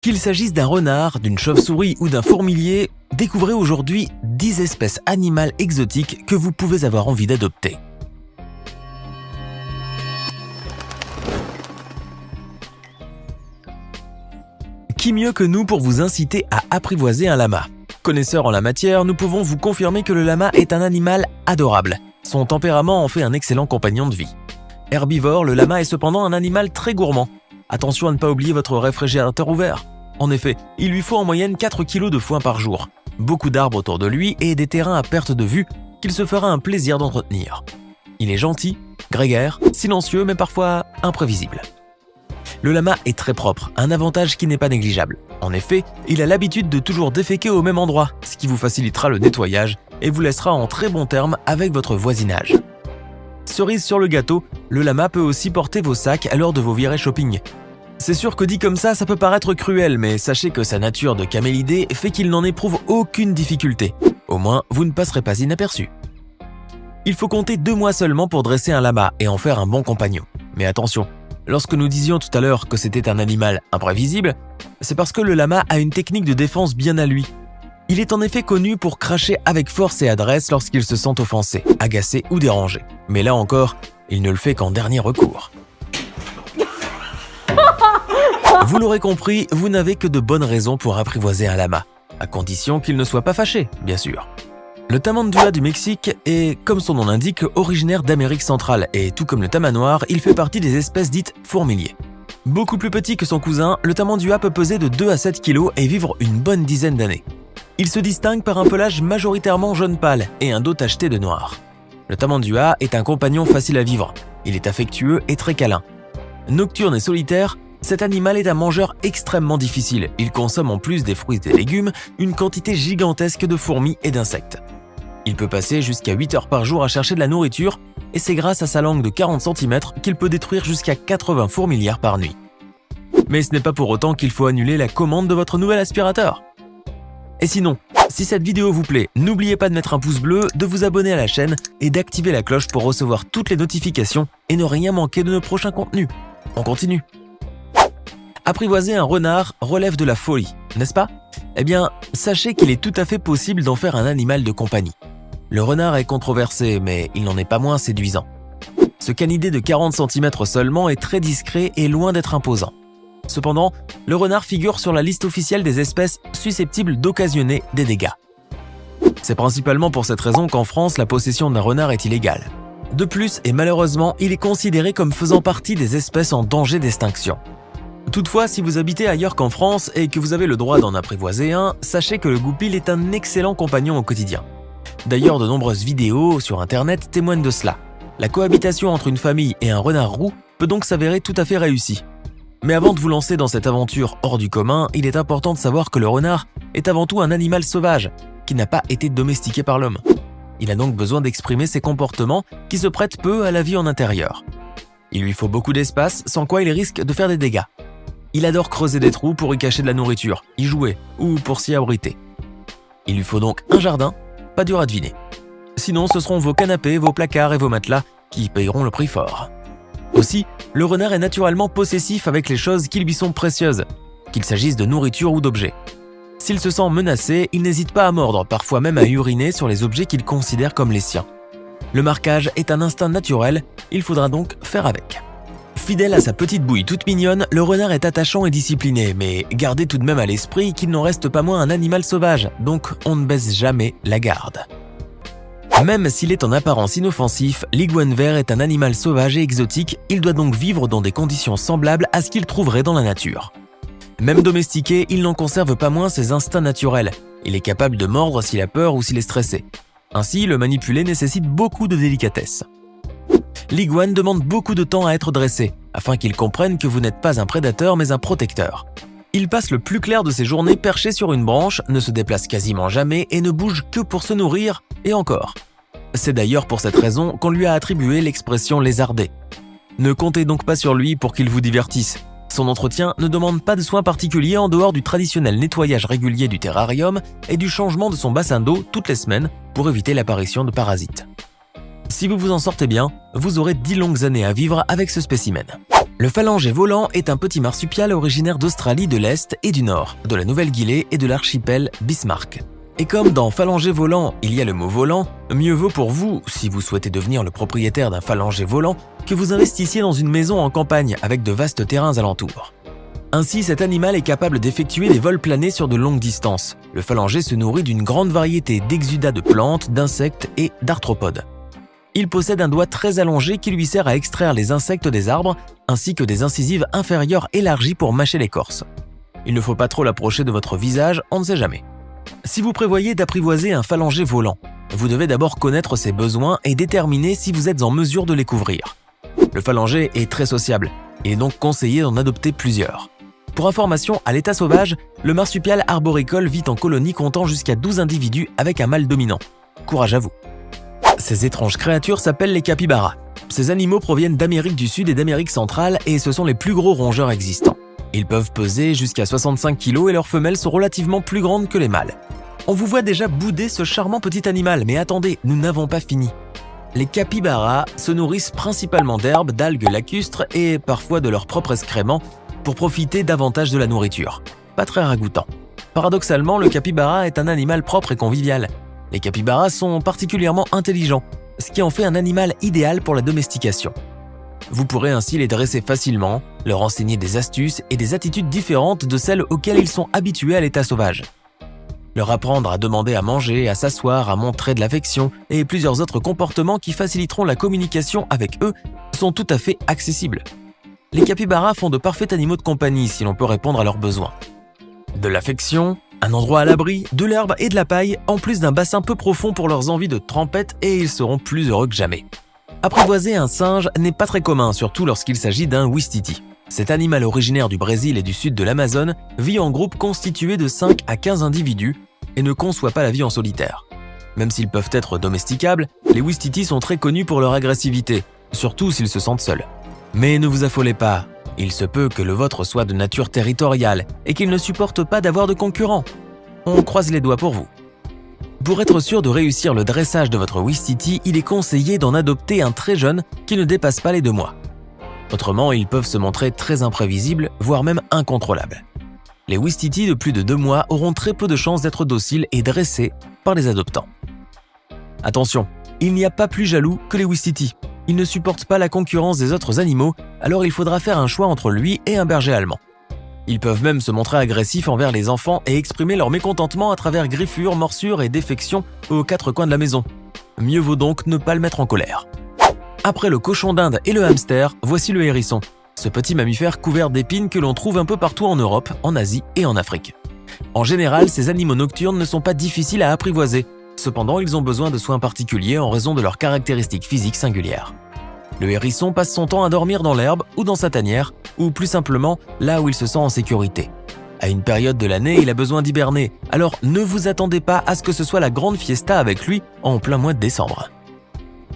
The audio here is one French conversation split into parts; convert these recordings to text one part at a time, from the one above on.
Qu'il s'agisse d'un renard, d'une chauve-souris ou d'un fourmilier, découvrez aujourd'hui 10 espèces animales exotiques que vous pouvez avoir envie d'adopter. Qui mieux que nous pour vous inciter à apprivoiser un lama? Connaisseurs en la matière, nous pouvons vous confirmer que le lama est un animal adorable. Son tempérament en fait un excellent compagnon de vie. Herbivore, le lama est cependant un animal très gourmand. Attention à ne pas oublier votre réfrigérateur ouvert. En effet, il lui faut en moyenne 4 kg de foin par jour, beaucoup d'arbres autour de lui et des terrains à perte de vue qu'il se fera un plaisir d'entretenir. Il est gentil, grégaire, silencieux mais parfois imprévisible. Le lama est très propre, un avantage qui n'est pas négligeable. En effet, il a l'habitude de toujours déféquer au même endroit, ce qui vous facilitera le nettoyage et vous laissera en très bons termes avec votre voisinage. Cerise sur le gâteau, le lama peut aussi porter vos sacs à l'heure de vos virées shopping. C'est sûr que dit comme ça peut paraître cruel, mais sachez que sa nature de camélidé fait qu'il n'en éprouve aucune difficulté. Au moins, vous ne passerez pas inaperçu. Il faut compter 2 mois seulement pour dresser un lama et en faire un bon compagnon. Mais attention, lorsque nous disions tout à l'heure que c'était un animal imprévisible, c'est parce que le lama a une technique de défense bien à lui. Il est en effet connu pour cracher avec force et adresse lorsqu'il se sent offensé, agacé ou dérangé. Mais là encore, il ne le fait qu'en dernier recours. Vous l'aurez compris, vous n'avez que de bonnes raisons pour apprivoiser un lama, à condition qu'il ne soit pas fâché, bien sûr. Le tamandua du Mexique est, comme son nom l'indique, originaire d'Amérique centrale et tout comme le tamanoir, il fait partie des espèces dites fourmiliers. Beaucoup plus petit que son cousin, le tamandua peut peser de 2 à 7 kg et vivre une bonne dizaine d'années. Il se distingue par un pelage majoritairement jaune pâle et un dos tacheté de noir. Le tamandua est un compagnon facile à vivre, il est affectueux et très câlin. Nocturne et solitaire, cet animal est un mangeur extrêmement difficile. Il consomme en plus des fruits et des légumes une quantité gigantesque de fourmis et d'insectes. Il peut passer jusqu'à 8 heures par jour à chercher de la nourriture et c'est grâce à sa langue de 40 cm qu'il peut détruire jusqu'à 80 fourmilières par nuit. Mais ce n'est pas pour autant qu'il faut annuler la commande de votre nouvel aspirateur. Et sinon, si cette vidéo vous plaît, n'oubliez pas de mettre un pouce bleu, de vous abonner à la chaîne et d'activer la cloche pour recevoir toutes les notifications et ne rien manquer de nos prochains contenus. On continue. Apprivoiser un renard relève de la folie, n'est-ce pas? Eh bien, sachez qu'il est tout à fait possible d'en faire un animal de compagnie. Le renard est controversé, mais il n'en est pas moins séduisant. Ce canidé de 40 cm seulement est très discret et loin d'être imposant. Cependant, le renard figure sur la liste officielle des espèces susceptibles d'occasionner des dégâts. C'est principalement pour cette raison qu'en France, la possession d'un renard est illégale. De plus, et malheureusement, il est considéré comme faisant partie des espèces en danger d'extinction. Toutefois, si vous habitez ailleurs qu'en France et que vous avez le droit d'en apprivoiser un, sachez que le goupil est un excellent compagnon au quotidien. D'ailleurs, de nombreuses vidéos sur internet témoignent de cela. La cohabitation entre une famille et un renard roux peut donc s'avérer tout à fait réussie. Mais avant de vous lancer dans cette aventure hors du commun, il est important de savoir que le renard est avant tout un animal sauvage, qui n'a pas été domestiqué par l'homme. Il a donc besoin d'exprimer ses comportements qui se prêtent peu à la vie en intérieur. Il lui faut beaucoup d'espace, sans quoi il risque de faire des dégâts. Il adore creuser des trous pour y cacher de la nourriture, y jouer ou pour s'y abriter. Il lui faut donc un jardin, pas dur à deviner. Sinon, ce seront vos canapés, vos placards et vos matelas qui payeront le prix fort. Aussi, le renard est naturellement possessif avec les choses qui lui sont précieuses, qu'il s'agisse de nourriture ou d'objets. S'il se sent menacé, il n'hésite pas à mordre, parfois même à uriner sur les objets qu'il considère comme les siens. Le marquage est un instinct naturel, il faudra donc faire avec. Fidèle à sa petite bouille toute mignonne, le renard est attachant et discipliné, mais gardez tout de même à l'esprit qu'il n'en reste pas moins un animal sauvage, donc on ne baisse jamais la garde. Même s'il est en apparence inoffensif, l'iguane vert est un animal sauvage et exotique, il doit donc vivre dans des conditions semblables à ce qu'il trouverait dans la nature. Même domestiqué, il n'en conserve pas moins ses instincts naturels. Il est capable de mordre s'il a peur ou s'il est stressé. Ainsi, le manipuler nécessite beaucoup de délicatesse. L'iguane demande beaucoup de temps à être dressé, afin qu'il comprenne que vous n'êtes pas un prédateur mais un protecteur. Il passe le plus clair de ses journées perché sur une branche, ne se déplace quasiment jamais et ne bouge que pour se nourrir, et encore. C'est d'ailleurs pour cette raison qu'on lui a attribué l'expression lézarder. Ne comptez donc pas sur lui pour qu'il vous divertisse. Son entretien ne demande pas de soins particuliers en dehors du traditionnel nettoyage régulier du terrarium et du changement de son bassin d'eau toutes les semaines pour éviter l'apparition de parasites. Si vous vous en sortez bien, vous aurez 10 longues années à vivre avec ce spécimen. Le phalangé volant est un petit marsupial originaire d'Australie de l'Est et du Nord, de la Nouvelle-Guinée et de l'archipel Bismarck. Et comme dans phalangé volant, il y a le mot volant, mieux vaut pour vous, si vous souhaitez devenir le propriétaire d'un phalangé volant, que vous investissiez dans une maison en campagne avec de vastes terrains alentours. Ainsi, cet animal est capable d'effectuer des vols planés sur de longues distances. Le phalangé se nourrit d'une grande variété d'exudats de plantes, d'insectes et d'arthropodes. Il possède un doigt très allongé qui lui sert à extraire les insectes des arbres, ainsi que des incisives inférieures élargies pour mâcher l'écorce. Il ne faut pas trop l'approcher de votre visage, on ne sait jamais. Si vous prévoyez d'apprivoiser un phalangé volant, vous devez d'abord connaître ses besoins et déterminer si vous êtes en mesure de les couvrir. Le phalangé est très sociable, et est donc conseillé d'en adopter plusieurs. Pour information, à l'état sauvage, le marsupial arboricole vit en colonie comptant jusqu'à 12 individus avec un mâle dominant. Courage à vous! Ces étranges créatures s'appellent les capybaras. Ces animaux proviennent d'Amérique du Sud et d'Amérique centrale et ce sont les plus gros rongeurs existants. Ils peuvent peser jusqu'à 65 kg et leurs femelles sont relativement plus grandes que les mâles. On vous voit déjà bouder ce charmant petit animal, mais attendez, nous n'avons pas fini. Les capybaras se nourrissent principalement d'herbes, d'algues lacustres et parfois de leurs propres excréments pour profiter davantage de la nourriture. Pas très ragoûtant. Paradoxalement, le capybara est un animal propre et convivial. Les capybaras sont particulièrement intelligents, ce qui en fait un animal idéal pour la domestication. Vous pourrez ainsi les dresser facilement, leur enseigner des astuces et des attitudes différentes de celles auxquelles ils sont habitués à l'état sauvage. Leur apprendre à demander à manger, à s'asseoir, à montrer de l'affection et plusieurs autres comportements qui faciliteront la communication avec eux sont tout à fait accessibles. Les capybaras font de parfaits animaux de compagnie si l'on peut répondre à leurs besoins. De l'affection, un endroit à l'abri, de l'herbe et de la paille, en plus d'un bassin peu profond pour leurs envies de trempette et ils seront plus heureux que jamais. Apprivoiser un singe n'est pas très commun, surtout lorsqu'il s'agit d'un ouistiti. Cet animal originaire du Brésil et du sud de l'Amazone vit en groupe constitué de 5 à 15 individus et ne conçoit pas la vie en solitaire. Même s'ils peuvent être domesticables, les ouistitis sont très connus pour leur agressivité, surtout s'ils se sentent seuls. Mais ne vous affolez pas, il se peut que le vôtre soit de nature territoriale et qu'il ne supporte pas d'avoir de concurrents. On croise les doigts pour vous. Pour être sûr de réussir le dressage de votre ouistiti, il est conseillé d'en adopter un très jeune qui ne dépasse pas les 2 mois. Autrement, ils peuvent se montrer très imprévisibles, voire même incontrôlables. Les ouistiti de plus de 2 mois auront très peu de chances d'être dociles et dressés par les adoptants. Attention, il n'y a pas plus jaloux que les ouistiti. Ils ne supportent pas la concurrence des autres animaux, alors il faudra faire un choix entre lui et un berger allemand. Ils peuvent même se montrer agressifs envers les enfants et exprimer leur mécontentement à travers griffures, morsures et défections aux 4 coins de la maison. Mieux vaut donc ne pas le mettre en colère. Après le cochon d'Inde et le hamster, voici le hérisson, ce petit mammifère couvert d'épines que l'on trouve un peu partout en Europe, en Asie et en Afrique. En général, ces animaux nocturnes ne sont pas difficiles à apprivoiser. Cependant, ils ont besoin de soins particuliers en raison de leurs caractéristiques physiques singulières. Le hérisson passe son temps à dormir dans l'herbe ou dans sa tanière, ou plus simplement là où il se sent en sécurité. À une période de l'année, il a besoin d'hiberner, alors ne vous attendez pas à ce que ce soit la grande fiesta avec lui en plein mois de décembre.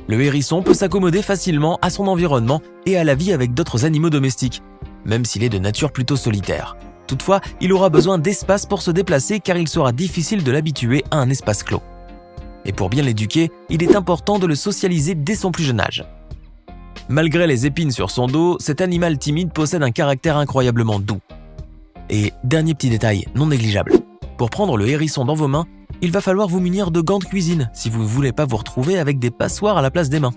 Le hérisson peut s'accommoder facilement à son environnement et à la vie avec d'autres animaux domestiques, même s'il est de nature plutôt solitaire. Toutefois, il aura besoin d'espace pour se déplacer car il sera difficile de l'habituer à un espace clos. Et pour bien l'éduquer, il est important de le socialiser dès son plus jeune âge. Malgré les épines sur son dos, cet animal timide possède un caractère incroyablement doux. Et dernier petit détail, non négligeable. Pour prendre le hérisson dans vos mains, il va falloir vous munir de gants de cuisine si vous ne voulez pas vous retrouver avec des passoires à la place des mains.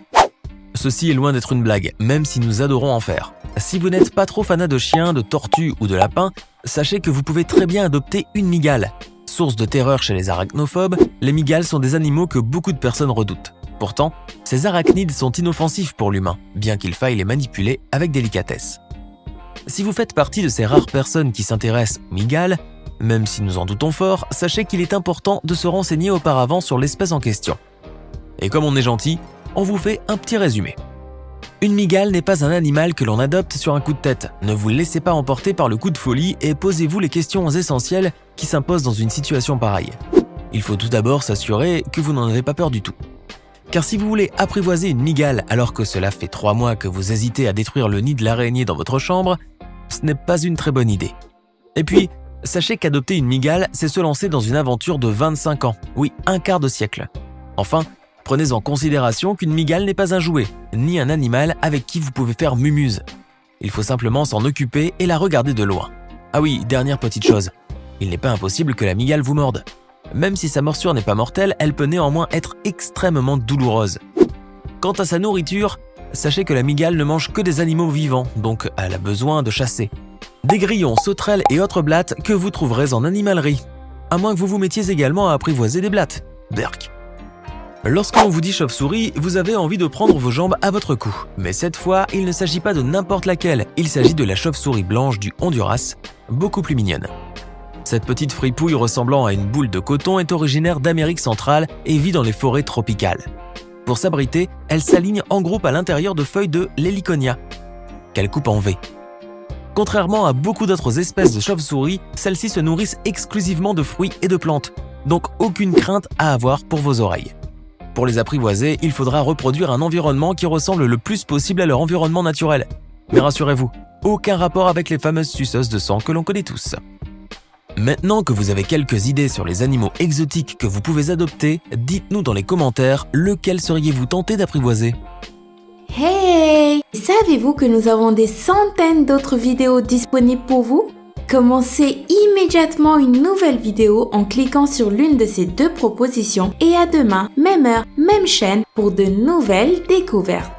Ceci est loin d'être une blague, même si nous adorons en faire. Si vous n'êtes pas trop fanat de chiens, de tortues ou de lapins, sachez que vous pouvez très bien adopter une mygale. Source de terreur chez les arachnophobes, les mygales sont des animaux que beaucoup de personnes redoutent. Pourtant, ces arachnides sont inoffensifs pour l'humain, bien qu'il faille les manipuler avec délicatesse. Si vous faites partie de ces rares personnes qui s'intéressent aux mygales, même si nous en doutons fort, sachez qu'il est important de se renseigner auparavant sur l'espèce en question. Et comme on est gentil, on vous fait un petit résumé. Une mygale n'est pas un animal que l'on adopte sur un coup de tête. Ne vous laissez pas emporter par le coup de folie et posez-vous les questions essentielles qui s'imposent dans une situation pareille. Il faut tout d'abord s'assurer que vous n'en avez pas peur du tout. Car si vous voulez apprivoiser une mygale alors que cela fait 3 mois que vous hésitez à détruire le nid de l'araignée dans votre chambre, ce n'est pas une très bonne idée. Et puis, sachez qu'adopter une mygale, c'est se lancer dans une aventure de 25 ans, oui, un quart de siècle. Enfin, prenez en considération qu'une mygale n'est pas un jouet, ni un animal avec qui vous pouvez faire mumuse. Il faut simplement s'en occuper et la regarder de loin. Ah oui, dernière petite chose, il n'est pas impossible que la mygale vous morde. Même si sa morsure n'est pas mortelle, elle peut néanmoins être extrêmement douloureuse. Quant à sa nourriture, sachez que la mygale ne mange que des animaux vivants, donc elle a besoin de chasser. Des grillons, sauterelles et autres blattes que vous trouverez en animalerie. À moins que vous vous mettiez également à apprivoiser des blattes. Berk. Lorsque l'on vous dit chauve-souris, vous avez envie de prendre vos jambes à votre cou. Mais cette fois, il ne s'agit pas de n'importe laquelle, il s'agit de la chauve-souris blanche du Honduras, beaucoup plus mignonne. Cette petite fripouille ressemblant à une boule de coton est originaire d'Amérique centrale et vit dans les forêts tropicales. Pour s'abriter, elle s'aligne en groupe à l'intérieur de feuilles de l'héliconia, qu'elle coupe en V. Contrairement à beaucoup d'autres espèces de chauves-souris, celles-ci se nourrissent exclusivement de fruits et de plantes, donc aucune crainte à avoir pour vos oreilles. Pour les apprivoiser, il faudra reproduire un environnement qui ressemble le plus possible à leur environnement naturel. Mais rassurez-vous, aucun rapport avec les fameuses suceuses de sang que l'on connaît tous. Maintenant que vous avez quelques idées sur les animaux exotiques que vous pouvez adopter, dites-nous dans les commentaires lequel seriez-vous tenté d'apprivoiser. Hey! Savez-vous que nous avons des centaines d'autres vidéos disponibles pour vous? Commencez immédiatement une nouvelle vidéo en cliquant sur l'une de ces deux propositions et à demain, même heure, même chaîne pour de nouvelles découvertes.